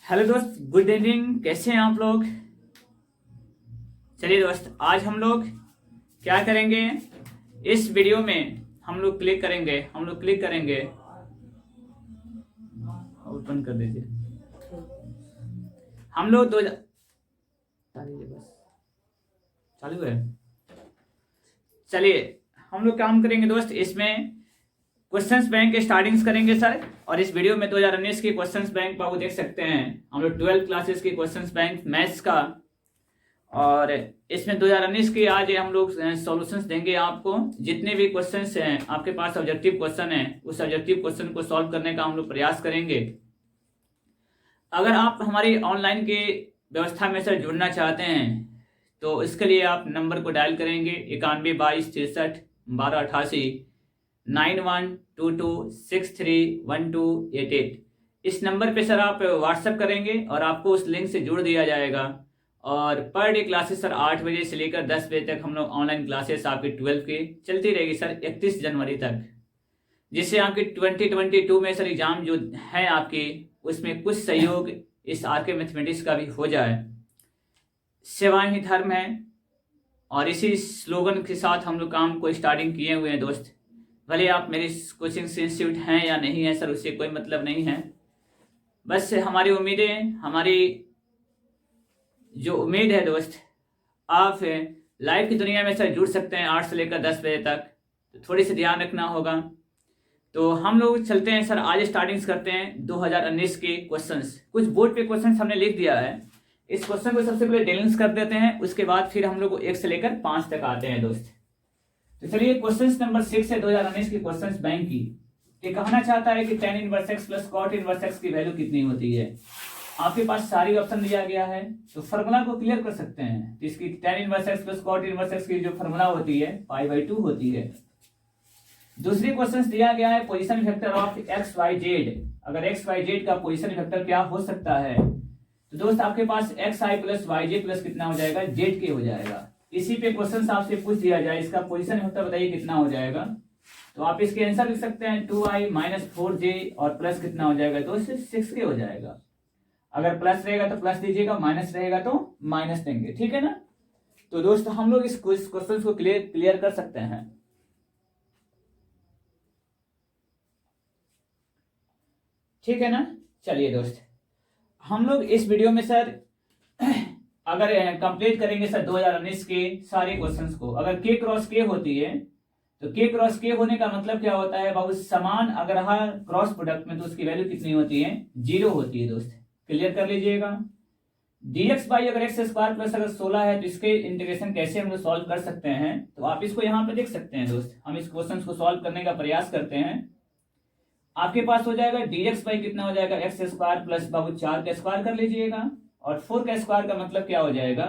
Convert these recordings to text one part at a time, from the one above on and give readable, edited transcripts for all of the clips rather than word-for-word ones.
Hello दोस्त, good evening. कैसे हैं आप लोग? चलिए दोस्त, आज हम लोग क्या करेंगे, इस वीडियो में हम लोग क्लिक करेंगे। ओपन कर दीजिए। हम लोग बस चालू है। चलिए, हम लोग काम करेंगे दोस्त, इसमें क्वेश्चंस बैंक के स्टार्टिंग्स करेंगे सर। और इस वीडियो में 2019 की क्वेश्चंस बैंक आप देख सकते हैं। हम लोग 12th क्लासेस की क्वेश्चंस बैंक मैथ्स का, और इसमें 2019 की आज हम लोग सॉल्यूशंस देंगे आपको। जितने भी क्वेश्चंस हैं आपके पास, ऑब्जेक्टिव क्वेश्चन है, उस ऑब्जेक्टिव क्वेश्चन को सॉल्व करने का हम लोग प्रयास करेंगे। अगर आप हमारी ऑनलाइन की व्यवस्था में सर जुड़ना चाहते हैं तो इसके लिए आप नंबर को डायल करेंगे 91 22 63 12 88 9122631288। इस नंबर पे सर आप व्हाट्सएप करेंगे और आपको उस लिंक से जुड़ दिया जाएगा। और पर डे क्लासेस सर 8 बजे से लेकर 10 बजे तक हम लोग ऑनलाइन क्लासेस आपकी 12 की चलती रहेगी सर 31 जनवरी तक, जिससे आपकी 2022 में सर एग्जाम जो है आपकी, उसमें कुछ सहयोग इस आरके मैथमेटिक्स का भी हो जाए। सेवाएं ही धर्म है, और इसी स्लोगन के साथ हम लोग काम को स्टार्टिंग किए हुए हैं दोस्त। भले आप मेरी कोचिंग इंस्टीट्यूट हैं या नहीं है सर, उससे कोई मतलब नहीं है। बस हमारी उम्मीदें, हमारी जो उम्मीद है दोस्त, आप लाइव की दुनिया में सर जुड़ सकते हैं 8 से लेकर 10 बजे तक। तो थोड़ी सी ध्यान रखना होगा। तो हम लोग चलते हैं सर, आज स्टार्टिंग्स करते हैं 2019 के क्वेश्चंस। कुछ बोर्ड पे क्वेश्चंस हमने लिख दिया है, इस क्वेश्चन को सबसे पहले डिलीट कर देते हैं, उसके बाद फिर हम लोग 1 से लेकर 5 तक आते हैं दोस्त। तो चलिए, क्वेश्चन नंबर 6 है 2019 की क्वेश्चन बैंक की। ये कहना चाहता है कि tan inverse x plus cot inverse x की वैल्यू कितनी होती है। आपके पास सारी ऑप्शन दिया गया है, तो फॉर्मूला को क्लियर कर सकते हैं। तो इसकी tan inverse x plus cot inverse x की जो फॉर्मूला होती है π/2 होती है। दूसरी क्वेश्चन दिया गया है position vector of X Y Z. अगर एक्स वाई जेड का पोजीशन वेक्टर क्या हो सकता है, तो दोस्त आपके पास X I plus Y J plus कितना हो जाएगा, जेड के हो जाएगा। इसी पे क्वेश्चन आपसे पूछ दिया जाए इसका पोजीशन वेक्टर बताइए कितना हो जाएगा, तो आप इसके आंसर लिख सकते हैं 2i माइनस 4j और प्लस कितना हो जाएगा दोस्त 6k हो जाएगा। अगर प्लस रहेगा तो प्लस दीजिएगा, माइनस रहेगा तो माइनस देंगे, ठीक है ना। तो दोस्त हम लोग इस क्वेश्चन को क्लियर कर सकते हैं। ठीक है ना। चलिए दोस्त, हम लोग इस वीडियो में सर अगर कंप्लीट करेंगे सर 2019 के सारे क्वेश्चंस को। अगर k क्रॉस k होती है तो k क्रॉस k होने का मतलब क्या होता है बाबू, समान अगर है क्रॉस प्रोडक्ट में तो उसकी वैल्यू कितनी होती है, 0 होती है दोस्त। क्लियर कर लीजिएगा। dx बाई अगर एक्स स्क्वायर प्लस अगर 16 है तो इसके इंटीग्रेशन कैसे हम लोग सॉल्व कर सकते हैं, तो आप इसको यहाँ पे देख सकते हैं दोस्त। हम इस क्वेश्चन को सॉल्व करने का प्रयास करते हैं। आपके पास हो जाएगा dx बाई कितना हो जाएगा एक्स स्क्वायर प्लस बाबू 4 का स्क्वायर कर लीजिएगा, और 4 का स्क्वायर का मतलब क्या हो जाएगा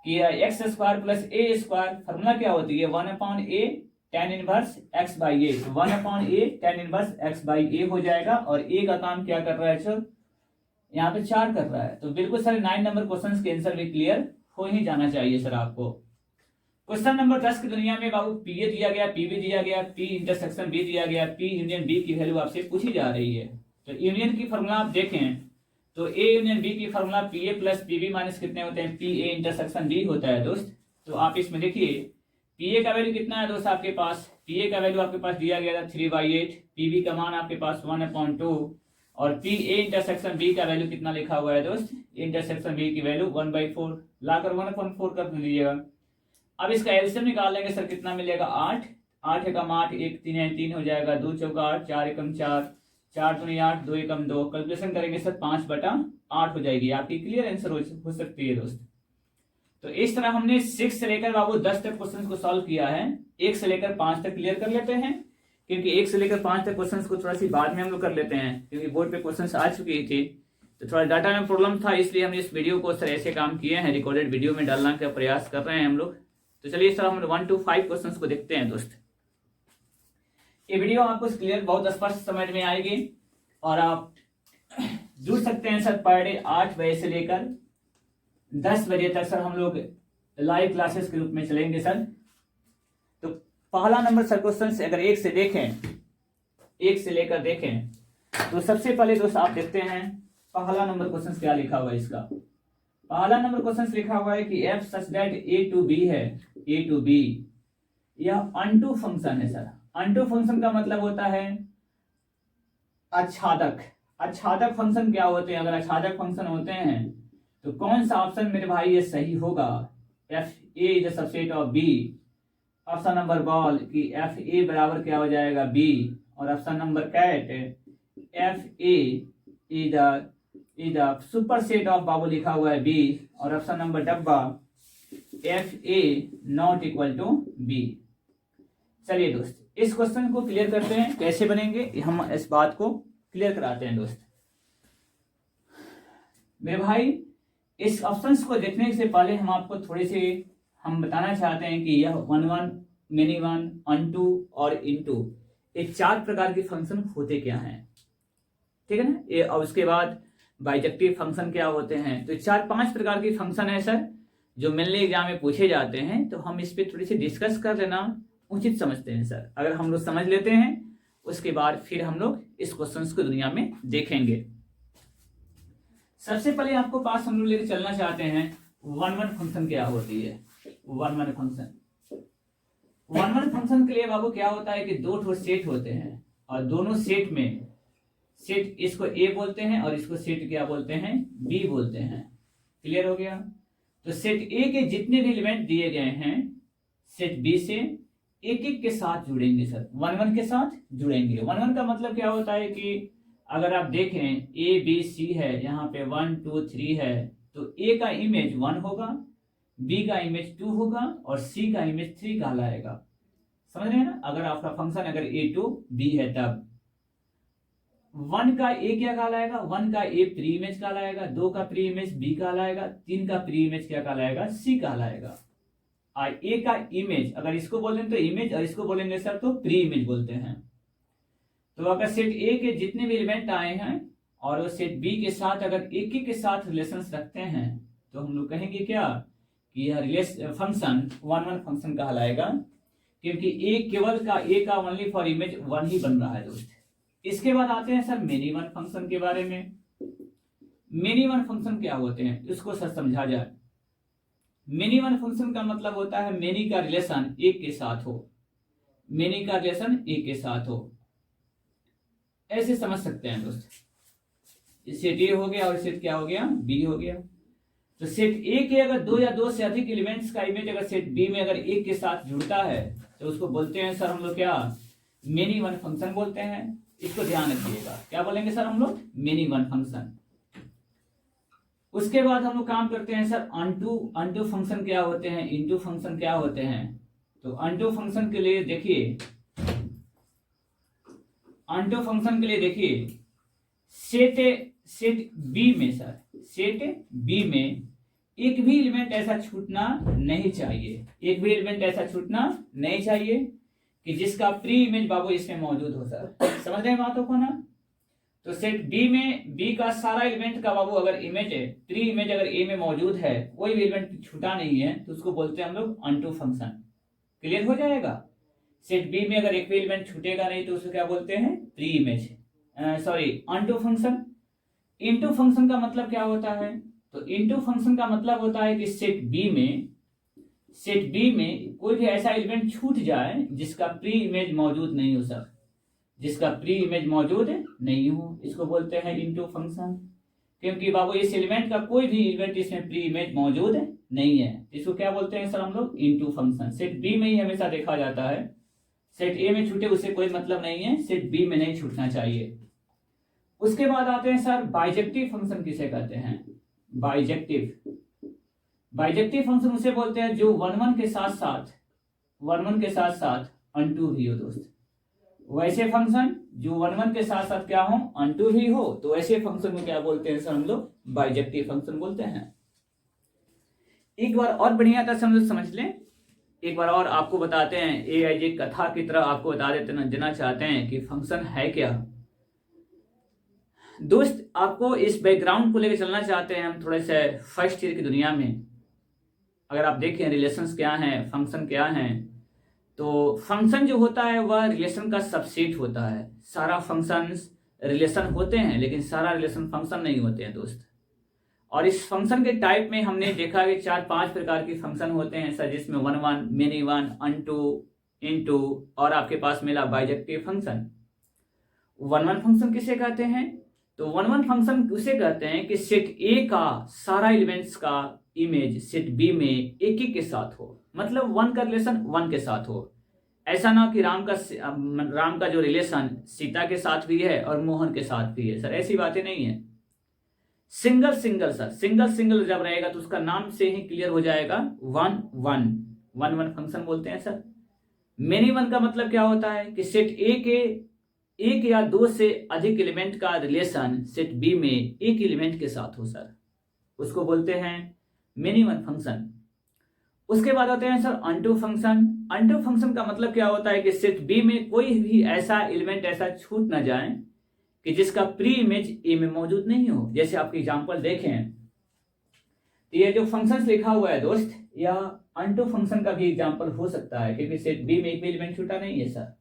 कि x square plus a square. Formula क्या होती है 1/a tan inverse x by a, 1/a tan inverse x by a हो जाएगा। और a का काम क्या कर रहा है सर, यहाँ पे 4 कर रहा है। तो बिल्कुल सर 9 नंबर क्वेश्चन के आंसर भी क्लियर हो ही जाना चाहिए सर आपको। क्वेश्चन नंबर 10 की दुनिया में बाबू पी ए दिया गया, पी बी दिया गया, पी इंटरसेक्शन बी दिया गया, पी यूनियन बी की वैल्यू आपसे पूछी जा रही है। तो यूनियन की फॉर्मूला आप देखें तो ए यूनियन बी की formula P A plus P B minus कितने होते हैं, पी ए इंटरसेक्शन बी होता है दोस्त। तो आप इसमें देखिए पी ए का वैल्यू कितना है दोस्त, आपके पास पी ए का वैल्यू आपके पास दिया गया था 3/8, पी बी का मान आपके पास 1/2, और पी ए इंटरसेक्शन बी का वैल्यू कितना लिखा हुआ है दोस्त, इंटरसेक्शन बी की वैल्यू 1/4 लाकर 1/4 कर लीजिएगा। अब इसका एलसीएम निकाल लेंगे सर, कितना मिलेगा 8, 8 एकम 8, 1 3 3 हो जाएगा, 2 चौका 8, 4 एकम 4, 4 दूनी 8, 2 एकम 2, कैलकुलेशन करेंगे सर 5/8 हो जाएगी। आपकी क्लियर आंसर हो सकती है दोस्त। तो इस तरह हमने 6 से लेकर बाबू 10 तक क्वेश्चन को सॉल्व किया है। 1 से लेकर 5 तक क्लियर कर लेते हैं, क्योंकि 1 से लेकर 5 तक क्वेश्चन को थोड़ा सी बाद में हम लोग कर लेते हैं, क्योंकि बोर्ड पे क्वेश्चन आ चुकी थी तो थोड़ा डाटा में प्रॉब्लम था, इसलिए हमने इस वीडियो को सर ऐसे काम किए हैं, रिकॉर्डेड वीडियो में डालने का प्रयास कर रहे हैं हम लोग। तो चलिए सर हम 1 to 5 क्वेश्चंस को देखते हैं दोस्त। ये वीडियो आपको क्लियर बहुत स्पष्ट समझ में आएगी, और आप जुड़ सकते हैं सर पर डे 8 बजे से लेकर 10 बजे तक सर हम लोग लाइव क्लासेस के रूप में चलेंगे सर। तो पहला नंबर सर क्वेश्चन अगर 1 से देखें, 1 से लेकर देखें तो सबसे पहले दोस्त आप देखते हैं पहला नंबर क्वेश्चन क्या लिखा हुआ है इसका, पहला नंबर क्वेश्चन लिखा हुआ है कि f such that a to b है, a टू b, यह अनटू फंक्शन है सर। अनटू फंक्शन का मतलब होता है आच्छादक। आच्छादक फंक्शन क्या होते हैं, अगर आच्छादक फंक्शन होते हैं तो कौन सा ऑप्शन मेरे भाई ये सही होगा, if A is the subset of B. Option number ball कि एफ ए बराबर क्या हो जाएगा बी, और option number cat if A is the super set of बाबू लिखा हुआ है बी, और ऑप्शन नंबर डब्बा if A not equal to B. चलिए दोस्त इस क्वेश्चन को क्लियर करते हैं, कैसे बनेंगे हम इस बात को क्लियर कराते हैं दोस्त। मेरे भाई इस ऑप्शंस को देखने से पहले हम आपको थोड़े से हम बताना चाहते हैं कि यह one one, mini one, unto और इनटू, ये 4 प्रकार के फंक्शन होते क्या हैं, ठीक है ना। ये और उसके बाद बाइजेक्टिव फंक्शन क्या होते हैं। तो 4-5 प्रकार के फंक्शन है सर जो मेनली एग्जाम में पूछे जाते हैं, तो हम इस पे थोड़ी सी डिस्कस कर लेना उचित समझते हैं सर। अगर हम लोग समझ लेते हैं उसके बाद फिर हम लोग इस क्वेश्चन को दुनिया में देखेंगे। सबसे पहले आपको पास हम लोग लेकर चलना चाहते हैं वन वन फंक्शन क्या होती है। One one function, one one function के लिए बाबू क्या होता है कि 2 ठो सेट होते हैं, और दोनों सेट में सेट इसको ए बोलते हैं और इसको सेट क्या बोलते हैं बी बोलते हैं। क्लियर हो गया। तो सेट ए के जितने भी एलिमेंट दिए गए हैं सेट बी से एक एक के साथ जुड़ेंगे सर, वन वन के साथ जुड़ेंगे। वन वन का मतलब क्या होता है कि अगर आप देखें ए बी सी है, यहाँ पे 1 2 3 है, तो ए का इमेज 1 होगा, बी का इमेज 2 होगा और सी का इमेज 3 कहलाएगा। समझ रहे हैं ना। अगर आपका फंक्शन अगर ए टू बी है तब 1 का ए क्या कहलाएगा, 1 का ए प्री इमेज कहलाएगा, 2 का प्री इमेज बी कहलाएगा, 3 का प्री इमेज क्या कहलाएगा सी कहलाएगा। ए का इमेज अगर इसको बोलेंगे तो इमेज, और इसको बोलेंगे सर तो प्री इमेज बोलते हैं। तो अगर सेट ए के जितने भी एलिमेंट आए हैं और वो सेट बी के साथ अगर एक ही के साथ रिलेशंस रखते हैं तो हम लोग कहेंगे क्या कि यह फंक्शन वन वन फंक्शन कहलाएगा, क्योंकि ए का ओनली फॉर इमेज 1 ही बन रहा है दोस्त। इसके बाद आते हैं सर मेनी वन फंक्शन के बारे में। मेनी वन फंक्शन क्या होते हैं इसको सर समझा जाए। मेनी वन फंक्शन का मतलब होता है मेनी का रिलेशन एक के साथ हो, मेनी का रिलेशन एक के साथ हो, ऐसे समझ सकते हैं दोस्त। सेट ए हो गया और सेट क्या हो गया बी हो गया। तो सेट ए के अगर 2 या 2 से अधिक एलिमेंट्स का इमेज अगर सेट बी में अगर एक के साथ जुड़ता है तो उसको बोलते हैं सर हम लोग क्या मेनी वन फंक्शन बोलते हैं। इसको ध्यान रखिएगा, क्या बोलेंगे सर हम लोग मेनी वन फंक्शन। उसके बाद हम लोग काम करते हैं सर अनटू। अनटू फंक्शन क्या होते हैं, इनटू फंक्शन क्या होते हैं। तो अनटू फंक्शन के लिए देखिए, अनटू फंक्शन के लिए देखिए सेट बी में सर, सेट बी में एक भी एलिमेंट ऐसा छूटना नहीं चाहिए, एक भी एलिमेंट ऐसा छूटना नहीं चाहिए कि जिसका प्री इमेज बाबू इसमें मौजूद हो सर। समझ रहे हैं बातों को ना। तो सेट बी में बी का सारा एलिमेंट का बाबू अगर इमेज है, प्री इमेज अगर ए में मौजूद है, कोई भी एलिमेंट छूटा नहीं है, तो उसको बोलते हैं हम लोग अनटू फंक्शन। क्लियर हो जाएगा। सेट बी में अगर एक भी एलिमेंट छूटेगा नहीं तो उसको क्या बोलते हैं pre image, sorry unto function. Into function का मतलब क्या होता है, तो इनटू फंक्शन का मतलब होता है कि सेट बी में कोई भी ऐसा एलिमेंट छूट जाए जिसका प्री इमेज मौजूद नहीं हो सर, जिसका प्री इमेज मौजूद नहीं हो, इसको बोलते हैं इनटू फंक्शन। क्योंकि बाबू इस एलिमेंट का कोई भी एलिमेंट इसमें प्री इमेज मौजूद नहीं है, इसको क्या बोलते हैं सर हम लोग इनटू फंक्शन। सेट बी में ही हमेशा देखा जाता है, सेट ए में छूटे उससे कोई मतलब नहीं है, सेट बी में नहीं छूटना चाहिए। उसके बाद आते हैं सर बाइजेक्टिव फंक्शन किसे कहते हैं, बाइजेक्टिव फंक्शन उसे बोलते हैं जो वन वन के साथ साथ अनटू भी हो दोस्त। वैसे फंक्शन जो वन वन के साथ साथ क्या हो अनटू ही हो, तो ऐसे फंक्शन को क्या बोलते हैं सर हम लोग बाइजेक्टिव फंक्शन बोलते हैं। एक बार और बढ़िया तरह से समझ लें, एक बार और आपको बताते हैं एक कथा की तरह आपको बता देना चाहते हैं कि फंक्शन है क्या। दोस्त आपको इस बैकग्राउंड को लेकर चलना चाहते हैं हम थोड़े से फर्स्ट ईयर की दुनिया में। अगर आप देखें रिलेशंस क्या हैं, फंक्शन क्या हैं, तो फंक्शन जो होता है वह रिलेशन का सबसेट होता है। सारा फंक्शंस रिलेशन होते हैं, लेकिन सारा रिलेशन फंक्शन नहीं होते हैं दोस्त। और इस फंक्शन के टाइप में हमने देखा कि 4-5 प्रकार के फंक्शन होते हैं सर, जिसमें one one, many one, unto, into और आपके पास मिला bijective function. One one function किसे कहते हैं? तो वन वन फंक्शन उसे कहते हैं कि सेट ए का सारा एलिमेंट्स का इमेज सेट बी में एक ही के साथ हो, मतलब वन का रिलेशन वन के साथ हो। ऐसा ना कि राम का जो रिलेशन सीता के साथ भी है और मोहन के साथ भी है सर, ऐसी बातें नहीं है। Single single sir, single single जब रहेगा तो उसका नाम से ही क्लियर हो जाएगा, one one, one one function बोलते हैं सर। मेनी वन का मतलब क्या होता है कि सेट ए के एक या दो से अधिक एलिमेंट का रिलेशन सेट बी में एक एलिमेंट के साथ हो सर, उसको बोलते हैं मेनी वन फंक्शन। उसके बाद होते हैं sir onto function. Unto function का मतलब क्या होता है कि सेट बी में कोई भी ऐसा एलिमेंट ऐसा छूट ना जाए कि जिसका प्री इमेज ए में मौजूद नहीं हो। जैसे आपके एग्जांपल देखें, ये जो फंक्शंस लिखा हुआ है दोस्त, यह अनटू फंक्शन का भी एग्जांपल हो सकता है, क्योंकि सेट बी में एक भी एलिमेंट छूटा नहीं है सर।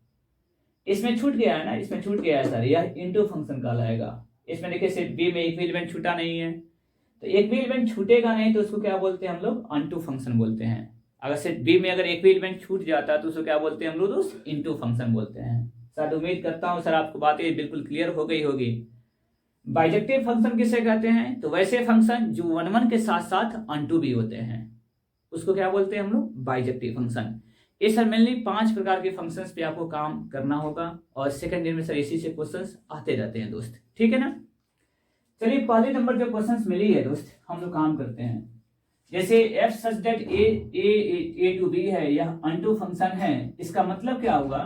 इसमें छूट गया है ना, इसमें छूट गया है सर, यह इनटू फंक्शन कहलाएगा। इसमें देखिए सेट बी में एक भी एलिमेंट छूटा नहीं है, तो एक भी एलिमेंट छूटेगा नहीं तो उसको क्या बोलते हैं हम लोग? अनटू फंक्शन बोलते हैं। अगर सेट बी में अगर एक भी एलिमेंट छूट जाता है तो उसको क्या बोलते हैं हम लोग दोस्त? इनटू फंक्शन बोलते हैं सर। उम्मीद करता हूं सर आपको बातें बिल्कुल क्लियर हो गई होगी। बाइजेक्टिव फंक्शन किसे कहते हैं? तो वैसे फंक्शन जो वन वन के साथ साथ अनटू भी होते हैं, उसको क्या बोलते हैं हम लोग? Bijective function. ये सर मेनली 5 प्रकार के फंक्शंस पे आपको काम करना होगा, और सेकंड ईयर में सर इसी से क्वेश्चंस आते रहते हैं दोस्त, ठीक है ना। चलिए पहले नंबर जो क्वेश्चंस मिली है दोस्त, हम लोग काम करते हैं। जैसे f such that a to b है, यह अनटू फंक्शन है। इसका मतलब क्या होगा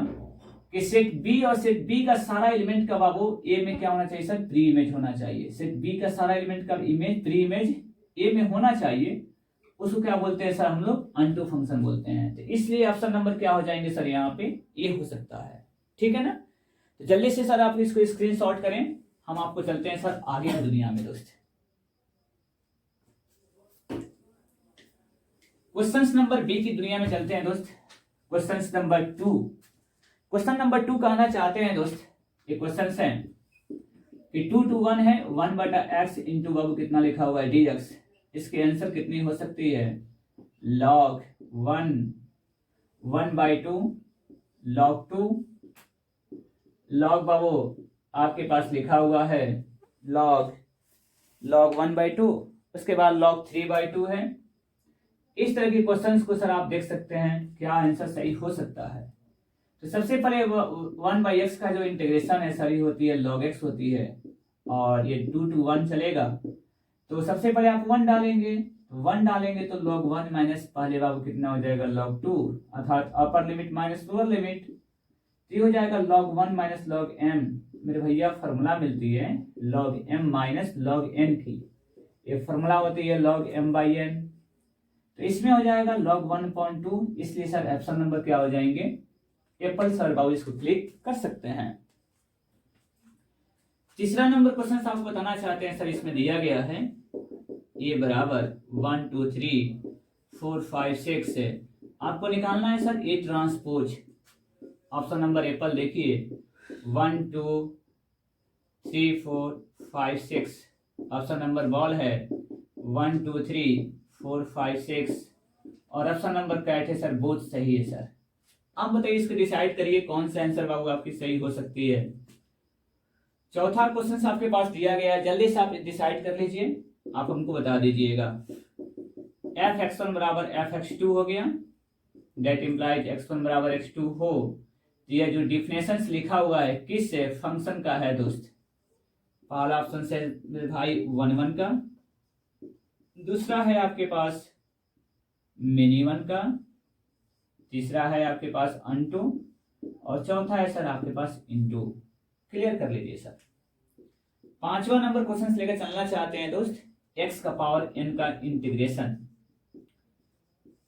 कि सेट b और सेट b का सारा एलिमेंट का बाबू a में क्या होना चाहिए सर? प्री इमेज होना चाहिए। सेट b का सारा एलिमेंट का इमेज प्री इमेज a में होना चाहिए, उसको क्या बोलते हैं सर? हम लोग अनटू फंक्शन बोलते हैं। तो इसलिए ऑप्शन नंबर क्या हो जाएंगे सर? यहाँ पे ये हो सकता है, ठीक है ना। तो जल्दी से सर आप इसको स्क्रीनशॉट करें, हम आपको चलते हैं सर आगे की दुनिया में दोस्त। क्वेश्चंस नंबर बी की दुनिया में चलते हैं दोस्त। क्वेश्चंस नंबर 2, क्वेश्चन नंबर 2 कहना चाहते हैं दोस्त, ये क्वेश्चंस हैं कि 2 to 1 है, 1/x इंटू बाबू कितना लिखा हुआ है? dx। इसके आंसर कितनी हो सकती है? log 1, 1/2, log 2, log बाबू आपके पास लिखा हुआ है log 1/2, उसके बाद log 3/2 है। इस तरह के क्वेश्चंस को सर आप देख सकते हैं, क्या आंसर सही हो सकता है। तो सबसे पहले 1/x का जो इंटीग्रेशन है सर, ये होती है log x होती है, और ये 2 to 1 चलेगा। तो सबसे पहले आप 1 डालेंगे, 1 डालेंगे तो log 1 माइनस पहले बाबू कितना हो जाएगा? log 2, अर्थात upper limit minus lower limit. ये हो जाएगा log 1 माइनस log m। मेरे भैया फॉर्मूला मिलती है log m minus log n की, ये फॉर्मूला होती है log m/n। तो इसमें हो जाएगा log 1/2। इसलिए सर ऑप्शन नंबर क्या हो जाएंगे? एप्पल। सर बाबू इसको क्लिक कर सकते हैं। तीसरा नंबर क्वेश्चन आपको बताना चाहते हैं सर, इसमें दिया गया है a बराबर 1 2 3 4 5 6 है। आपको निकालना है sir a transpose. Option number Apple देखिए 1 2 3 4 5 6। ऑप्शन नंबर बॉल है 1 2 3 4 5 6, और ऑप्शन नंबर कैट है सर, बोथ सही है सर। आप बताइए इसको डिसाइड करिए कौन सा आंसर बाबू आपकी सही हो सकती है। चौथा क्वेश्चन आपके पास दिया गया है, जल्दी से आप डिसाइड कर लीजिए, आप हमको बता दीजिएगा। f(x1) बराबर f(x2) हो गया, डेट इम्प्लाइज x1 बराबर x2 हो। यह जो डिफिनेशन लिखा हुआ है किस फंक्शन का है दोस्त? पहला ऑप्शन से मेरे भाई 1 1 का, दूसरा है आपके पास मिनी 1 का, तीसरा है आपके पास अनटू, और चौथा है सर आपके पास इनटू। क्लियर कर लीजिए सर। पांचवा नंबर क्वेश्चन लेकर चलना चाहते हैं दोस्त, x का पावर n का integration.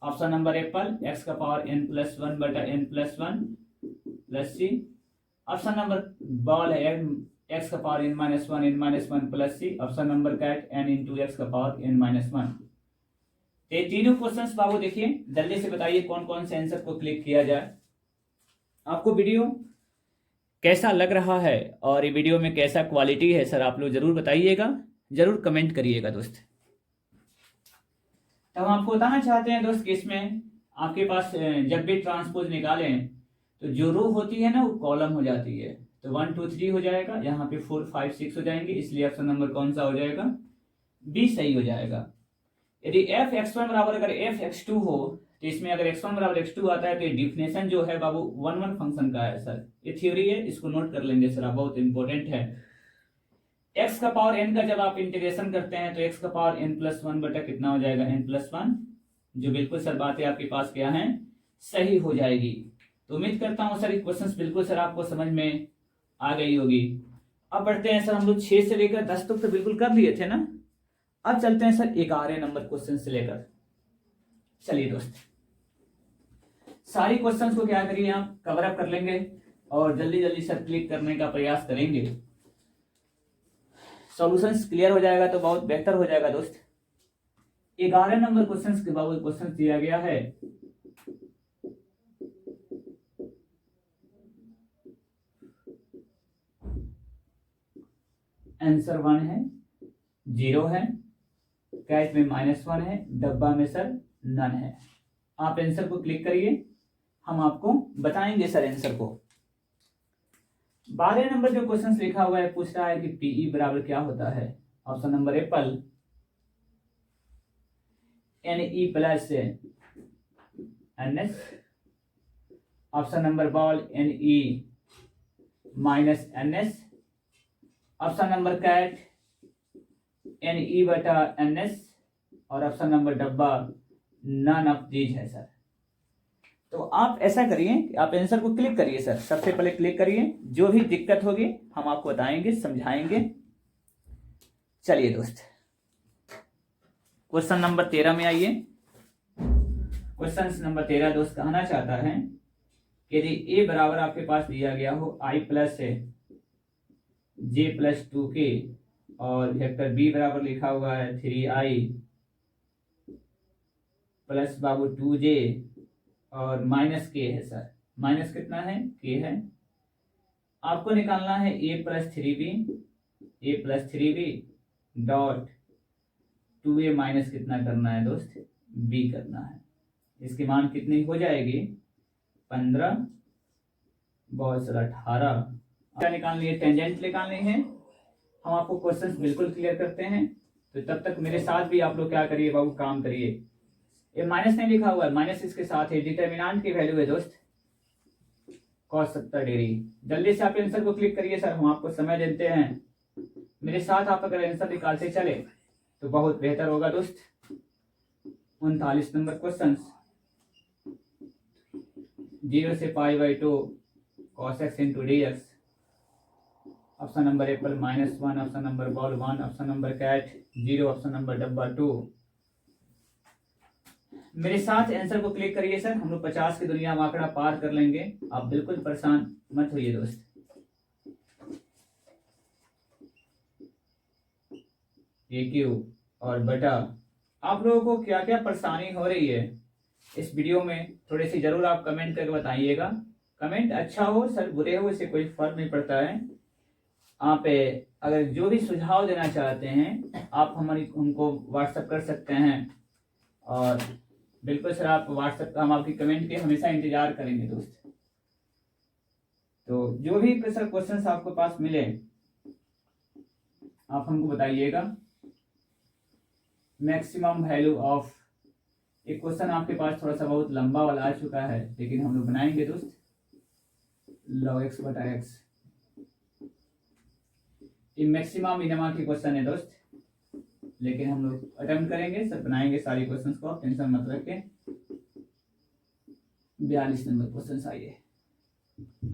Option number apple x का power n+1/n+1 plus c. Option number ball है x का power n-1 plus c. Option number cat n into x का पावर n-1। ये तीनों क्वेश्चंस बाबू देखिए, जल्दी से बताइए कौन कौन से आंसर को क्लिक किया जाए। आपको वीडियो कैसा लग रहा है और ये वीडियो में कैसा क्वालिटी है सर, आप लोग जरूर बताइएगा, जरूर कमेंट करिएगा दोस्त। तो हम आपको बताना चाहते हैं दोस्त कि इसमें आपके पास जब भी ट्रांसपोज निकालें तो जो रो होती है ना वो कॉलम हो जाती है। तो 1 2 3 हो जाएगा, यहाँ पे 4 5 6 हो जाएंगे, इसलिए ऑप्शन नंबर कौन सा हो जाएगा? बी सही हो जाएगा। यदि एफ एक्स वन बराबर अगर एफ एक्स टू हो तो इसमें अगर x1 बराबर x2 आता है तो ये डिफिनेशन जो है बाबू 1 1 फंक्शन का है सर। ये थ्योरी है, इसको नोट कर लेंगे सर, बहुत इंपॉर्टेंट है। x का पावर n का जब आप इंटीग्रेशन करते हैं तो x का पावर n प्लस वन बटा कितना हो जाएगा? n प्लस वन, जो बिल्कुल सर बातें आपके पास क्या है, सही हो जाएगी। तो उम्मीद करता हूँ सर ये क्वेश्चंस बिल्कुल सर आपको समझ में आ गई होगी। अब बढ़ते हैं सर, हम लोग 6 से लेकर 10 तक तो बिल्कुल कर लिए थे ना। अब चलते हैं सर 11 नंबर क्वेश्चन से लेकर। चलिए दोस्त, सारी क्वेश्चंस को क्या करिए आप कवर अप कर लेंगे और जल्दी जल्दी सर क्लिक करने का प्रयास करेंगे। सॉल्यूशंस क्लियर हो जाएगा तो बहुत बेहतर हो जाएगा दोस्त। 11 नंबर क्वेश्चंस के बाबू क्वेश्चन दिया गया है। आंसर 1 है, 0 है, कैच में -1 है, डब्बा में सर नन है। आप आंसर को क्लिक करिए, हम आपको बताएंगे सर आंसर को। 12 नंबर जो क्वेश्चन लिखा हुआ है पूछ रहा है कि पीई बराबर क्या होता है? Option number apple NE plus NS, option number ball NE minus NS, option number cat NE बटा NS, और ऑप्शन नंबर डब्बा नन ऑफ दीज है सर। तो आप ऐसा करिए कि आप आंसर को क्लिक करिए सर, सबसे पहले क्लिक करिए, जो भी दिक्कत होगी हम आपको बताएंगे, समझाएंगे। चलिए दोस्त, क्वेश्चन नंबर 13 में आइए। क्वेश्चन नंबर 13 दोस्त कहना चाहता है कि यदि ए बराबर आपके पास दिया गया हो i plus j plus 2k और वेक्टर बी बराबर लिखा हुआ है 3i प्लस बाबू 2j और माइनस के है सर। माइनस कितना है? के है। आपको निकालना है a plus 3b dot 2a minus कितना करना है दोस्त? b करना है। इसकी मान कितनी हो जाएगी? 15 बहुत सर 18। क्या निकालनी है? टेंजेंट निकालनी है। हम आपको क्वेश्चंस बिल्कुल क्लियर करते हैं, तो तब तक मेरे साथ भी आप लोग क्या करिए बाबू, काम करिए। ये माइनस नहीं लिखा हुआ है, माइनस इसके साथ है, डिटर्मिनेंट की वैल्यू है दोस्त cos 70 डिग्री। जल्दी से आप आंसर को क्लिक करिए सर, हम आपको समय देते हैं। मेरे साथ आप अगर आंसर निकालते चले तो बहुत बेहतर होगा दोस्त। 39 नंबर क्वेश्चन, 0 से π/2 cos x into dx, option number apple -1, option number ball 1, option number cat 0, option number डब्बा 2। मेरे साथ आंसर को क्लिक करिए सर, हम लोग 50 की दुनिया में आंकड़ा पार कर लेंगे, आप बिल्कुल परेशान मत होइए दोस्त। ये क्यू और बटा, आप लोगों को क्या क्या परेशानी हो रही है इस वीडियो में थोड़ी सी जरूर आप कमेंट करके बताइएगा। कमेंट अच्छा हो सर बुरे हो इससे कोई फर्क नहीं पड़ता है। आप अगर जो भी सुझाव देना चाहते हैं आप हमको व्हाट्सएप कर सकते हैं, और बिल्कुल सर आप व्हाट्सएप, हम आपकी कमेंट के हमेशा इंतजार करेंगे दोस्त। तो जो भी सर क्वेश्चंस आपके पास मिले आप हमको बताइएगा। मैक्सिमम वैल्यू ऑफ, एक क्वेश्चन आपके पास थोड़ा सा बहुत लंबा वाला आ चुका है, लेकिन हम लोग बनाएंगे दोस्त। log x बटा x, ये मैक्सिमम मिनिमा की क्वेश्चन है दोस्त, लेकिन हम लोग अटेम्प्ट करेंगे सर, बनाएंगे सारी क्वेश्चंस को, आप टेंशन मत रखें। 42 नंबर क्वेश्चन आइए,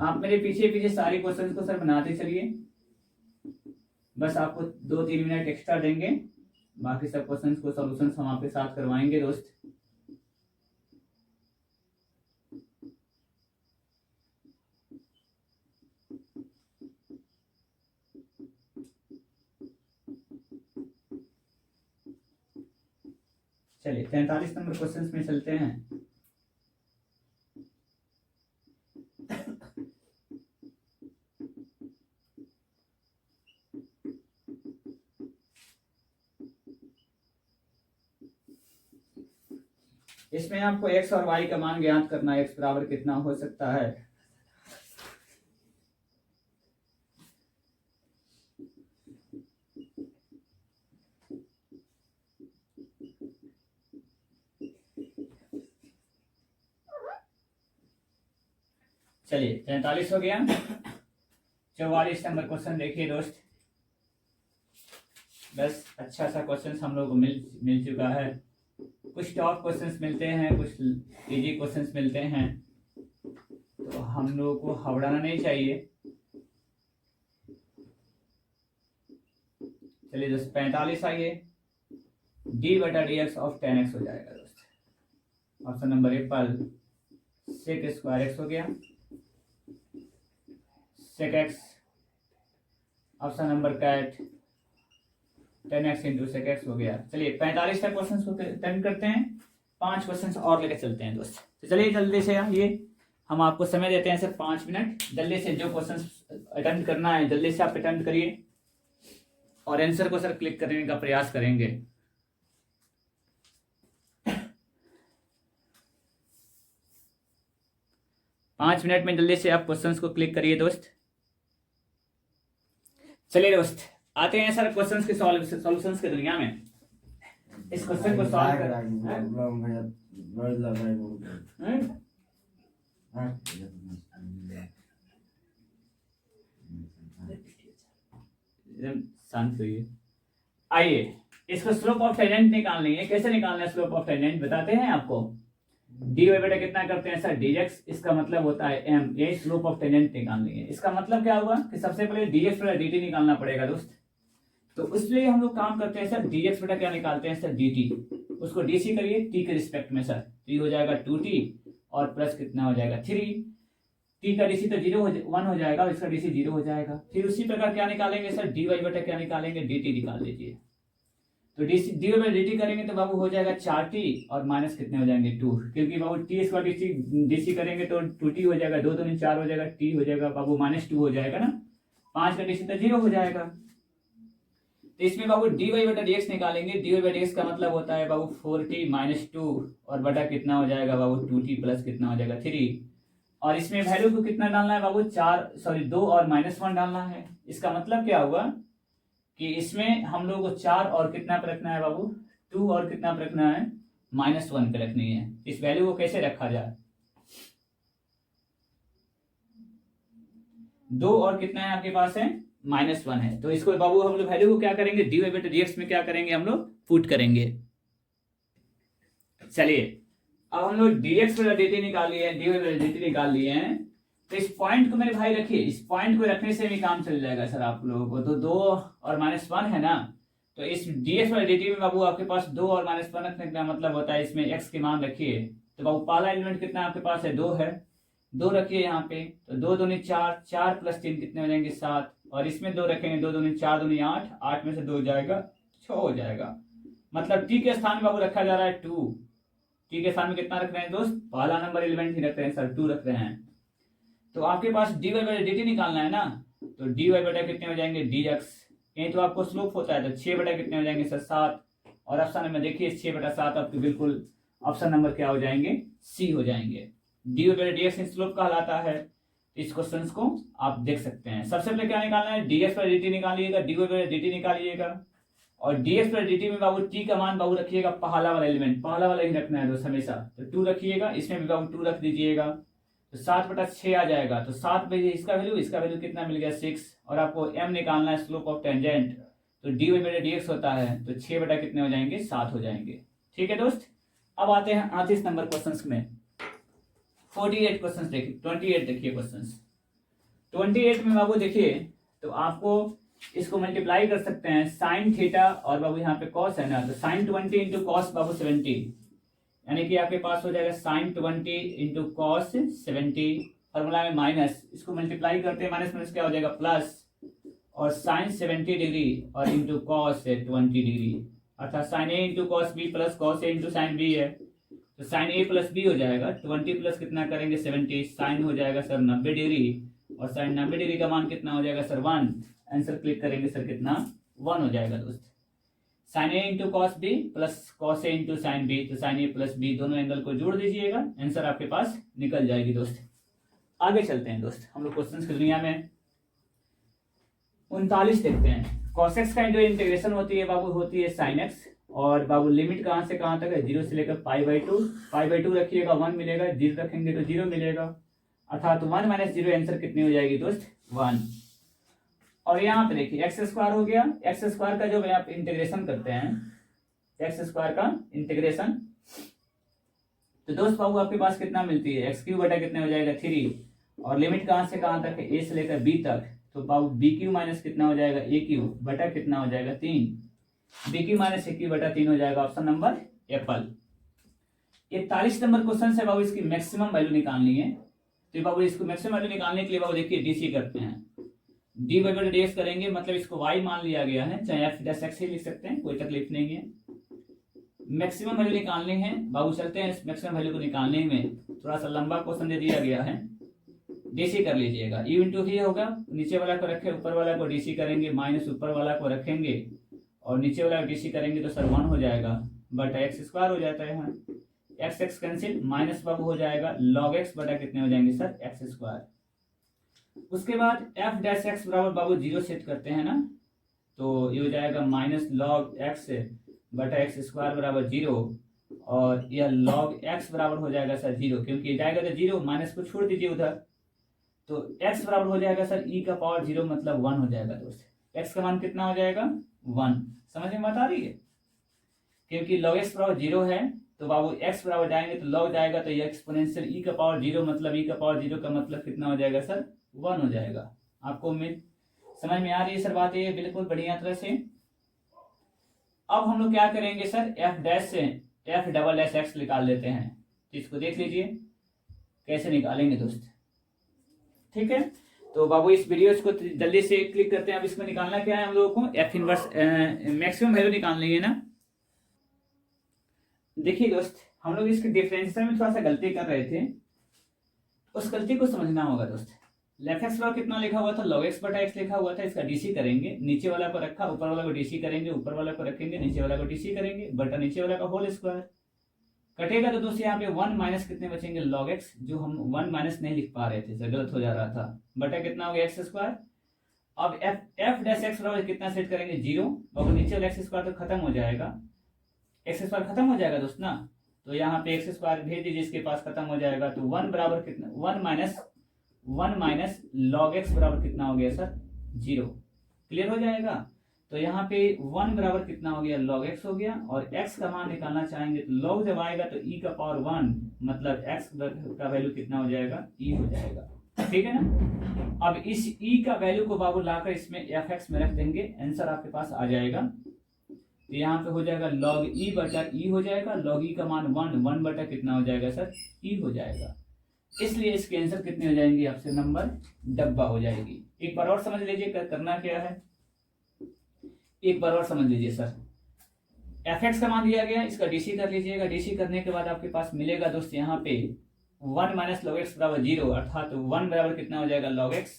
आप मेरे पीछे पीछे सारी क्वेश्चंस को सर बनाते चलिए, बस आपको 2-3 मिनट एक्स्ट्रा देंगे, बाकी सब क्वेश्चंस को सॉल्यूशंस हम आपके साथ करवाएंगे दोस्त। चलिए 43 नंबर क्वेश्चंस में चलते हैं। इसमें आपको x और y का मान ज्ञात करना है। x बराबर कितना हो सकता है। चलिए 43 हो गया। 44 नंबर क्वेश्चन देखिए दोस्त। बस अच्छा सा क्वेश्चन हम लोग को मिल चुका है। कुछ टॉप क्वेश्चंस मिलते हैं, कुछ इजी क्वेश्चंस मिलते हैं, तो हम लोगों को हबड़ाना नहीं चाहिए। चलिए दोस्त 45 आइए। d/dx ऑफ 10x हो जाएगा दोस्त। ऑप्शन नंबर ए पर sec स्क्वायर x हो गया, sec x। Option number cat 10x into sec x हो गया। चलिए 45 तक क्वेश्चन को अटेंड करते हैं। 5 क्वेश्चन और लेकर चलते हैं दोस्त। तो चलिए जल्दी से ये हम आपको समय देते हैं सिर्फ 5 मिनट। जल्दी से जो क्वेश्चन अटेंड करना है जल्दी से आप अटेंड करिए और आंसर को सर क्लिक करने का प्रयास करेंगे। पांच मिनट में जल्दी से आप क्वेश्चंस को क्लिक करिए दोस्त। चलिए दोस्त आते हैं सर क्वेश्चंस के सॉल्यूशंस की दुनिया में। इस क्वेश्चन को सॉल्व कर शांत रहिए। आइए इसको स्लोप ऑफ टेंजेंट निकालनी है। कैसे निकालना है स्लोप ऑफ टेंजेंट बताते हैं आपको। डी वाई बेटा कितना करते हैं सर dx, इसका मतलब होता है m। ये स्लोप ऑफ टेंजेंट निकालनी है। इसका मतलब क्या हुआ कि सबसे पहले dx बटा dt निकालना पड़ेगा दोस्त। तो इसलिए हम लोग काम करते हैं सर dx बटा क्या निकालते हैं सर dt। उसको dc करिए t के रिस्पेक्ट में सर, t हो जाएगा 2t और प्लस कितना हो जाएगा 3। t का dc तो 1 हो जाएगा और इसका dc 0 हो जाएगा। फिर उसी प्रकार क्या निकालेंगे सर dy बटा क्या निकालेंगे dt निकाल लीजिए। तो डी वाई बाई dt करेंगे तो बाबू हो जाएगा 4t और माइनस कितने हो जाएंगे 2, क्योंकि बाबू t स्क्वायर डीसी करेंगे तो 2t हो जाएगा, 2 दूनी 4 हो जाएगा, t हो जाएगा बाबू -2 हो जाएगा ना। 5 का डीसी तो 0 हो जाएगा। तो इसमें बाबू dy बटा dx निकालेंगे। dy बटा dx का मतलब होता है बाबू 4t - 2 और बटा कितना हो जाएगा बाबू 2t प्लस कितना हो जाएगा 3। और इसमें वैल्यू को कितना डालना है बाबू 2 और -1 डालना है। इसका मतलब क्या हुआ कि इसमें हम लोग को 4 और कितना पे रखना है बाबू 2 और कितना पे रखना है -1 पे रखनी है। इस वैल्यू को कैसे रखा जाए, 2 और कितना है आपके पास है -1 है। तो इसको बाबू हम लोग वैल्यू को क्या करेंगे dy बटा dx में क्या करेंगे हम लोग पुट करेंगे। चलिए अब हम लोग dx बटा dt निकाल लिए हैं, dy बटा dt निकाल लिए हैं। तो इस पॉइंट को मेरे भाई रखिए। इस पॉइंट को रखने से भी काम चल जाएगा सर आप लोगों को। तो 2 और -1 है ना, तो इस dx बटा dt में बाबू आपके पास 2 और -1 रखने का मतलब होता है इसमें x के मान रखिए। तो बाबू पहला एलिमेंट कितना आपके पास है 2 है, 2 रखिए यहाँ पे। तो 2 दूनी 4, 4 प्लस 3 कितने हो जाएंगे 7 और इसमें 2 रखेंगे, 2 दूनी 4 दूनी 8, 8 में से 2 जाएगा 6 हो जाएगा। मतलब t के स्थान में बाबू रखा जा रहा है 2। t के स्थान में कितना रख रहे हैं दोस्त, पहला नंबर एलिमेंट ही रख रहे हैं सर 2 रख रहे हैं। तो आपके पास dy बटा dt निकालना है ना, तो dy बटा कितने हो जाएंगे dx। यही तो आपको स्लोप होता है। तो 6 बटा कितने हो जाएंगे सर 7 और ऑप्शन में देखिए 6 बटा 7 आपके बिल्कुल ऑप्शन नंबर क्या हो जाएंगे सी हो जाएंगे। dy बटा dx स्लोप कहलाता है। इस क्वेश्चन को आप देख सकते हैं। सबसे पहले क्या निकालना है dx बटा dt निकालिएगा, dy बटा dt निकालिएगा और dx बटा dt में बाबू t का मान बाबू रखिएगा पहला वाला एलिमेंट, पहला वाला ही रखना है दोस्त हमेशा। तो 2 रखिएगा, इसमें भी बाबू 2 रख दीजिएगा। तो 7 बटा 6 आ जाएगा। तो 7 बजे इसका वैल्यू कितना मिल गया 6 और आपको m निकालना है स्लोप ऑफ टेंजेंट। तो dy बटा dx होता है तो 6 बटा कितने हो जाएंगे 7 हो जाएंगे। ठीक है दोस्त। अब आते हैं 38 नंबर क्वेश्चंस में। 48 क्वेश्चंस देखिए, 28 देखिए क्वेश्चंस। 28 में बाबू देखिए तो आपको इसको मल्टीप्लाई कर सकते हैं साइन थीटा और बाबू यहाँ पे कॉस है ना, तो साइन 20 इंटू कॉस बाबू 70, यानी कि आपके पास हो जाएगा साइन 20 इंटू कॉस 70। फॉर्मूला में माइनस, इसको मल्टीप्लाई करते हैं माइनस माइनस क्या हो जाएगा प्लस, और साइन 70 डिग्री और इंटू कॉस 20 डिग्री, अर्थात sine A into cos B plus cos A into sine B है। तो साइन ए प्लस बी हो जाएगा 20 प्लस कितना करेंगे 70, साइन हो जाएगा सर 90 डिग्री और साइन 90 डिग्री का मान कितना हो जाएगा सर 1। आंसर क्लिक करेंगे सर कितना 1 हो जाएगा दोस्त। Sine A into cos B plus cos A into sine B, तो साइन ए प्लस बी दोनों एंगल को जोड़ दीजिएगा, आंसर आपके पास निकल जाएगी दोस्त। आगे चलते हैं दोस्त हम लोग क्वेश्चन की दुनिया में। 39 देखते हैं। cos x का जो इंटीग्रेशन होती है बाबू होती है sin x, और बाबू लिमिट कहाँ से कहाँ तक है, 0 से लेकर पाई2 रखिएगा 1 मिलेगा, 0 रखेंगे तो 0 मिलेगा, अर्थात 1 माइनस 0 आंसर कितनी हो जाएगी दोस्त 1। और यहाँ पे देखिए एक्स स्क्वायर हो गया, एक्स स्क्वायर का जो आप इंटीग्रेशन करते हैं, एक्स स्क्वायर का इंटीग्रेशन, तो दोस्त बाबू आपके पास कितना मिलती है, x क्यू बटा कितने हो जाएगा 3, और लिमिट कहाँ से कहाँ तक है, a से लेकर b तक, तो बाबू बी क्यू माइनस कितना हो जाएगा ए क्यू बटा कितना हो जाएगा 3, बी क्यू माइनस ए क्यू बटा 3 हो जाएगा option number Apple. 41 number question से बाबू इसकी मैक्सिमम वैल्यू निकालनी है, तो बाबू इसको मैक्सिमम वैल्यू निकालने के लिए बाबू देखिए डीसी करते हैं, डी बाई बटा डी करेंगे, मतलब इसको y मान लिया गया है, चाहे f डैश x ही लिख सकते हैं, कोई तकलीफ नहीं है। मैक्सिमम वैल्यू निकालनी है बाबू, चलते हैं इस मैक्सिमम वैल्यू को निकालने में थोड़ा सा लंबा क्वेश्चन दे दिया गया है, डीसी कर लीजिएगा, यू इंटू ही होगा, नीचे वाला को रखे ऊपर वाला को डीसी करेंगे, माइनस ऊपर वाला को रखेंगे और नीचे वाला को डीसी करेंगे तो सर 1 हो जाएगा, बटा एक्स स्क्वायर हो जाता है, यहाँ एक्स एक्स कैंसिल, माइनस बाबू हो जाएगा लॉग एक्स बटा कितने हो जाएंगे सर एक्स स्क्वायर। उसके बाद एफ डैश एक्स बराबर बाबू 0 सेट करते हैं ना, तो ये हो जाएगा माइनस लॉग एक्स बटा एक्स स्क्वायर बराबर 0, और यह लॉग एक्स बराबर हो जाएगा सर 0, क्योंकि ये जाएगा तो 0, माइनस को छोड़ दीजिए उधर, तो x बराबर हो जाएगा सर e का पावर 0 मतलब 1 हो जाएगा दोस्त, x का मान कितना हो जाएगा 1, समझ में बात आ रही है, क्योंकि log x बराबर 0 है, तो बाबू x बराबर जाएंगे तो log जाएगा, तो ये एक्सपोनेंशियल e का पावर 0 मतलब e का पावर 0 का मतलब कितना हो जाएगा सर 1 हो जाएगा। आपको उम्मीद समझ में आ रही है सर बातें बिल्कुल बढ़िया तरह से। अब हम लोग क्या करेंगे सर, f डैश से f डबल डैश x निकाल लेते हैं, तो इसको देख लीजिए कैसे निकालेंगे दोस्त, ठीक है। तो बाबू इस वीडियो को जल्दी से क्लिक करते हैं। अब इसमें निकालना क्या है हम लोगों को, एफ इनवर्स मैक्सिमम वैल्यू निकालनी है ना। देखिए दोस्त हम लोग इसके डिफरेंशियल में थोड़ा सा गलती कर रहे थे, उस गलती को समझना होगा दोस्त। लेफ्ट एक्स बराबर कितना लिखा हुआ था, log x बटा x लिखा हुआ था, इसका डीसी करेंगे, नीचे वाला को रखा ऊपर वाला को डीसी करेंगे, ऊपर वाला को रखेंगे नीचे वाला को डीसी करेंगे, बटा नीचे वाला का होल स्क्वायर कटेगा, तो दोस्तों यहाँ पे 1 माइनस कितने बचेंगे log x, जो हम 1 माइनस नहीं लिख पा रहे थे सर, गलत हो जा रहा था, बटा कितना हो गया एक्स स्क्वायर। अब f डैश एक्स बराबर कितना सेट करेंगे 0, और नीचे वाला एक्स स्क्वायर तो खत्म हो जाएगा, एक्स स्क्वायर खत्म हो जाएगा दोस्त ना, तो यहाँ पे एक्स स्क्वायर भेज दीजिए, इसके पास खत्म हो जाएगा, तो 1 बराबर कितना 1 माइनस log x बराबर कितना हो गया सर 0, क्लियर हो जाएगा। तो यहाँ पे 1 बराबर कितना हो गया log x हो गया, और x का मान निकालना चाहेंगे तो log जब आएगा तो e का पावर 1 मतलब x का वैल्यू कितना हो जाएगा e हो जाएगा, ठीक है ना। अब इस e का वैल्यू को बाबू लाकर इसमें fx में रख देंगे, आंसर आपके पास आ जाएगा, तो यहाँ पे हो जाएगा log e बटा e हो जाएगा, log e का मान 1 बटा कितना हो जाएगा सर e हो जाएगा, इसलिए इसके आंसर कितने हो जाएंगे आपसे नंबर डब्बा हो जाएगी। एक बार और समझ लीजिए करना क्या है, एक बार और समझ लीजिए सर, fx का मान दिया गया, इसका डीसी कर लीजिएगा, डीसी करने के बाद आपके पास मिलेगा दोस्त यहाँ पे 1 माइनस log x बराबर 0, अर्थात 1 बराबर कितना हो जाएगा log x,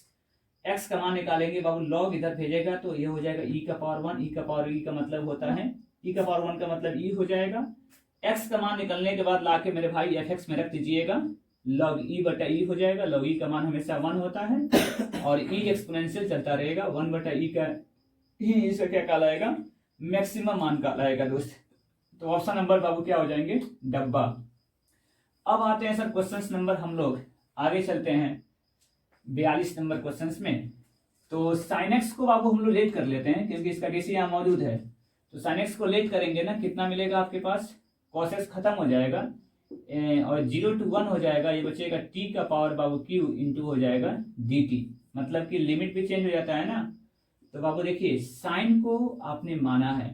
x का मान निकालेंगे बाबू, log इधर भेजेगा तो ये हो जाएगा e का पावर 1, e का पावर e का मतलब होता है e का पावर 1 का मतलब e हो जाएगा, x का मान निकलने के बाद लाके मेरे भाई fx में रख दीजिएगा, log e बटा e हो जाएगा, log e का मान हमेशा 1 होता है और e एक्सपोनेंशियल चलता रहेगा, 1 बटा e का ही इसका क्या कहलाएगा मैक्सिमम मान कहलाएगा दोस्त। तो ऑप्शन नंबर बाबू क्या हो जाएंगे डब्बा। अब आते हैं सर क्वेश्चंस नंबर, हम लोग आगे चलते हैं 42 नंबर क्वेश्चंस में। तो sin x को बाबू हम लोग लेट कर लेते हैं, क्योंकि इसका डीसी यहाँ मौजूद है, तो sin x को लेट करेंगे ना, कितना मिलेगा आपके पास, cos x खत्म हो जाएगा और 0 to 1 हो जाएगा, ये बचेगा t का पावर बाबू q इंटू हो जाएगा dt, मतलब कि लिमिट भी चेंज हो जाता है ना। तो बाबू देखिए साइन को आपने माना है,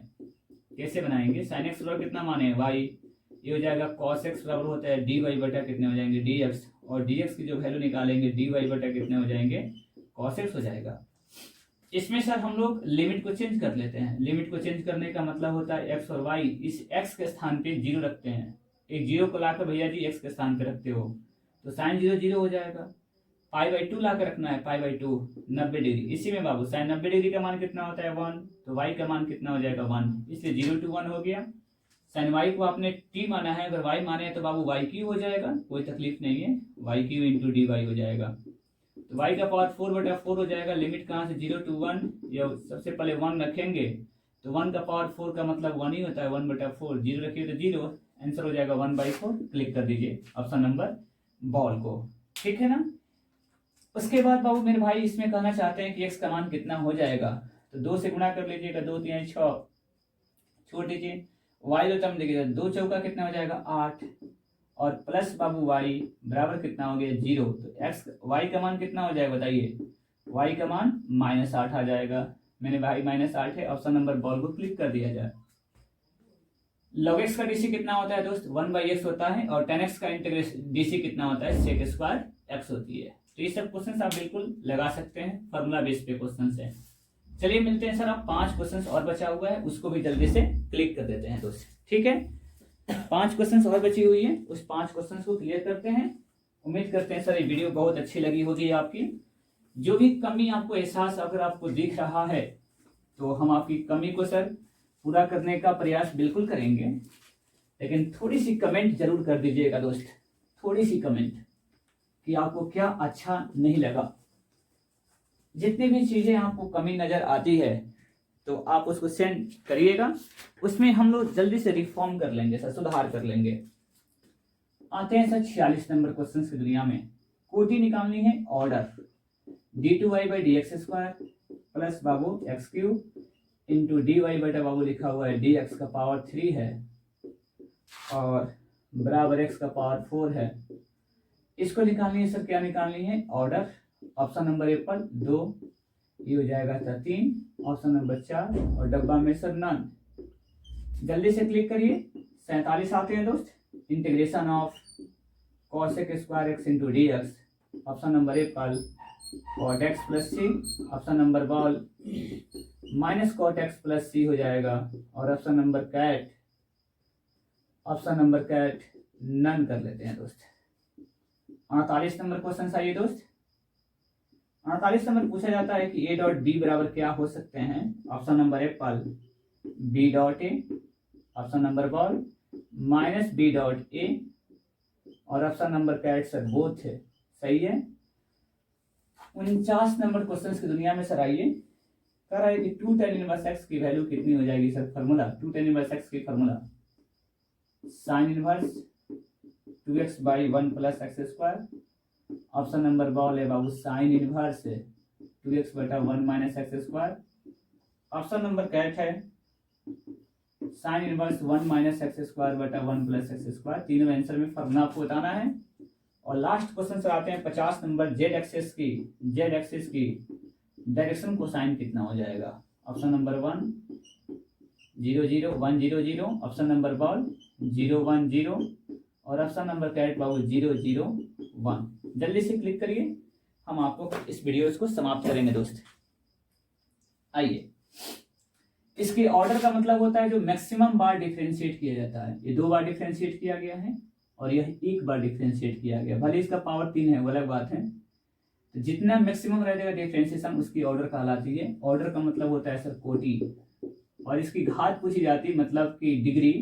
कैसे बनाएंगे, साइन एक्स बराबर कितना माने हैं y, ये हो जाएगा cos x बराबर होता है dy बटा कितने हो जाएंगे dx, और dx की जो वैल्यू निकालेंगे dy बटा कितने हो जाएंगे cos x हो जाएगा। इसमें सर हम लोग लिमिट को चेंज कर लेते हैं, लिमिट को चेंज करने का मतलब होता है x और y, इस x के स्थान पे 0 रखते हैं, एक 0 को लाकर भैया जी x के स्थान पे रखते हो, तो साइन 0 0 हो जाएगा, π/2 ला के रखना है, π/2 90 डिग्री। इसी में बाबू sin 90 डिग्री का मान कितना होता है 1, तो y का मान कितना हो जाएगा 1, इसलिए 0 to 1 हो गया। sin y को आपने t माना है, अगर y माने तो बाबू y³ हो जाएगा, कोई तकलीफ नहीं है, y³ इंटू dy हो जाएगा। तो y का पावर 4/4 हो जाएगा। लिमिट कहाँ से 0 to 1, या सबसे पहले 1 रखेंगे तो 1 का पावर 4 का मतलब 1 ही होता है, 1/4, 0 रखिए तो 0, आंसर हो जाएगा 1/4। क्लिक कर दीजिए ऑप्शन नंबर बॉल को, ठीक है ना। उसके बाद बाबू मेरे भाई इसमें कहना चाहते हैं कि x का मान कितना हो जाएगा, तो 2 से गुणा कर लीजिएगा, 2 3 6, छोड़ दीजिए, y जो टर्म देखिएगा 2 चौका कितना हो जाएगा 8, और प्लस बाबू y बराबर कितना हो गया 0, तो x y का मान कितना हो जाएगा बताइए, y का मान -8 आ जाएगा। मैंने भाई -8 है, ऑप्शन नंबर बॉल को क्लिक कर दिया जाए। log x का डीसी कितना होता है दोस्त 1/x होता है, और tan x का इंटीग्रेशन डीसी कितना होता है sec² x होती है। तो ये सब क्वेश्चन आप बिल्कुल लगा सकते हैं, फॉर्मूला बेस पे क्वेश्चन है। चलिए मिलते हैं सर, आप 5 क्वेश्चन और बचा हुआ है, उसको भी जल्दी से क्लिक कर देते हैं दोस्त, ठीक है। 5 क्वेश्चन और बची हुई है, उस 5 क्वेश्चन को क्लियर करते हैं। उम्मीद करते हैं सर ये वीडियो बहुत अच्छी लगी होगी आपकी। जो भी कमी आपको एहसास अगर आपको दिख रहा है तो हम आपकी कमी को सर पूरा करने का प्रयास बिल्कुल करेंगे, लेकिन थोड़ी सी कमेंट जरूर कर दीजिएगा दोस्त, थोड़ी सी कमेंट कि आपको क्या अच्छा नहीं लगा। जितनी भी चीजें आपको कमी नजर आती है तो आप उसको सेंड करिएगा, उसमें हम लोग जल्दी से रिफॉर्म कर लेंगे सर, सुधार कर लेंगे। आते हैं सर 46 नंबर क्वेश्चन की दुनिया में। कोटि निकालनी है, ऑर्डर d2y/dx² प्लस बाबू x³ इंटू dy बाबू लिखा हुआ है dx का पावर 3 है और बराबर x का पावर 4 है। इसको निकालनी है सर, क्या निकालनी है ऑर्डर। ऑप्शन नंबर ए पर 2, ये हो जाएगा 3, ऑप्शन नंबर 4 और डब्बा में सर नन। जल्दी से क्लिक करिए। 47 आते हैं दोस्त, integration of cos² x into dx, option number A पर cot x plus c, option number ball -cot x plus c हो जाएगा, और ऑप्शन नंबर कैट नन कर लेते हैं दोस्त। 48 नंबर क्वेश्चन आइए दोस्त। 48 नंबर पूछा जाता है कि a.b बराबर क्या हो सकते हैं। ऑप्शन नंबर ए पल b.a, option number ball -b.a, और option number cat sir both है, सही है। 49 नंबर क्वेश्चन की दुनिया में सर आइए। कह रहा है कि 2 tan इनवर्स x की वैल्यू कितनी हो जाएगी sir. Formula 2 tan inverse x की formula sin inverse 2x/1 plus x²। Option number ball है बाबू sine inverse 2x/1 minus x²। Option number cat है sine inverse 1 minus x²/1 plus x²। तीनों answer में फॉर्मूला आपको बताना है। और लास्ट क्वेश्चन से आते हैं 50 नंबर। जेड एक्सिस की डायरेक्शन को साइन कितना हो जाएगा। Option number 1 0 0 1 0 0, option number ball 0 1 0, और ऑप्शन नंबर कैट बाबू 0 0 1। जल्दी से क्लिक करिए, हम आपको इस वीडियो को समाप्त करेंगे दोस्त। आइए, इसके ऑर्डर का मतलब होता है जो मैक्सिमम बार डिफरेंशिएट किया जाता है। ये 2 बार डिफरेंशिएट किया गया है और यह 1 बार डिफरेंशिएट किया गया, भले इसका पावर 3 है, वो अलग बात है। तो जितना मैक्सिमम रहेगा डिफरेंशिएशन उसकी ऑर्डर कहलाती है। ऑर्डर का मतलब होता है सर कोटि, और इसकी घात पूछी जाती मतलब कि डिग्री,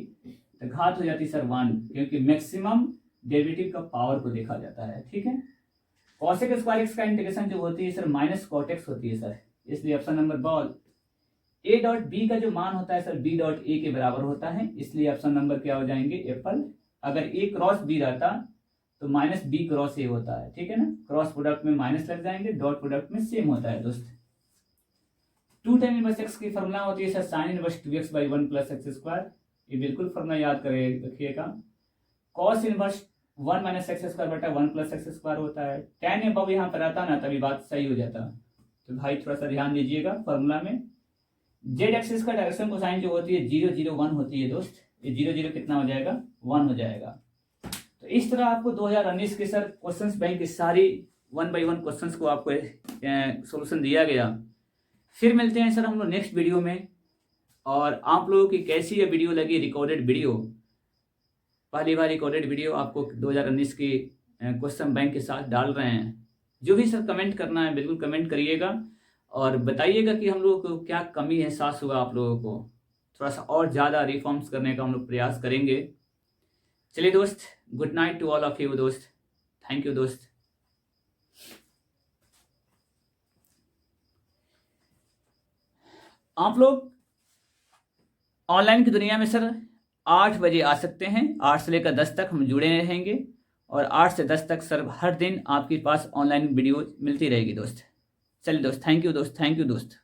तो घात हो जाती सर 1, क्योंकि मैक्सिमम डेरिवेटिव का पावर को देखा जाता है, ठीक है। cos² x का इंटीग्रेशन जो होती है सर -cot x होती है सर, इसलिए ऑप्शन नंबर बॉल a.b का जो मान होता है सर b.a के बराबर होता है, इसलिए ऑप्शन नंबर क्या हो जाएंगे एप्पल। अगर a क्रॉस b रहता तो -b क्रॉस a होता है, ठीक है ना। क्रॉस प्रोडक्ट में माइनस लग जाएंगे, डॉट प्रोडक्ट में सेम होता है दोस्त। 2 tan इनवर्स x की फॉर्मूला होती है sir sin inverse 2x/1 plus x²। ये बिल्कुल फॉर्मूला याद करें रखिएगा। cos inverse 1 minus x²/1 plus x² होता है। tan अब यहाँ पर आता ना तभी बात सही हो जाता। तो भाई थोड़ा सा ध्यान दीजिएगा फॉर्मूला में। जेड एक्सिस का डायरेक्शन कोसाइन जो होती है 0 0 1 होती है दोस्त। ये 0 0 कितना हो जाएगा 1 हो जाएगा। तो इस तरह आपको 2019 के सर क्वेश्चंस बैंक की सारी 1 by 1 क्वेश्चंस को आपको सॉल्यूशन दिया गया। फिर मिलते हैं सर हम लोग नेक्स्ट वीडियो में। और आप लोगों की कैसी ये वीडियो लगी, रिकॉर्डेड वीडियो, पहली बार रिकॉर्डेड वीडियो आपको 2019 की क्वेश्चन बैंक के साथ डाल रहे हैं। जो भी सर कमेंट करना है बिल्कुल कमेंट करिएगा और बताइएगा कि हम लोगों को क्या कमी एहसास हुआ आप लोगों को। थोड़ा सा और ज़्यादा रिफॉर्म्स करने का हम लोग प्रयास करेंगे। चलिए दोस्त, good night to all of you दोस्त। थैंक यू दोस्त। आप लोग ऑनलाइन की दुनिया में सर 8 बजे आ सकते हैं। 8 से लेकर 10 तक हम जुड़े रहेंगे और 8 से 10 तक सर हर दिन आपके पास ऑनलाइन वीडियो मिलती रहेगी दोस्त। चलिए दोस्त, थैंक यू दोस्त, थैंक यू दोस्त।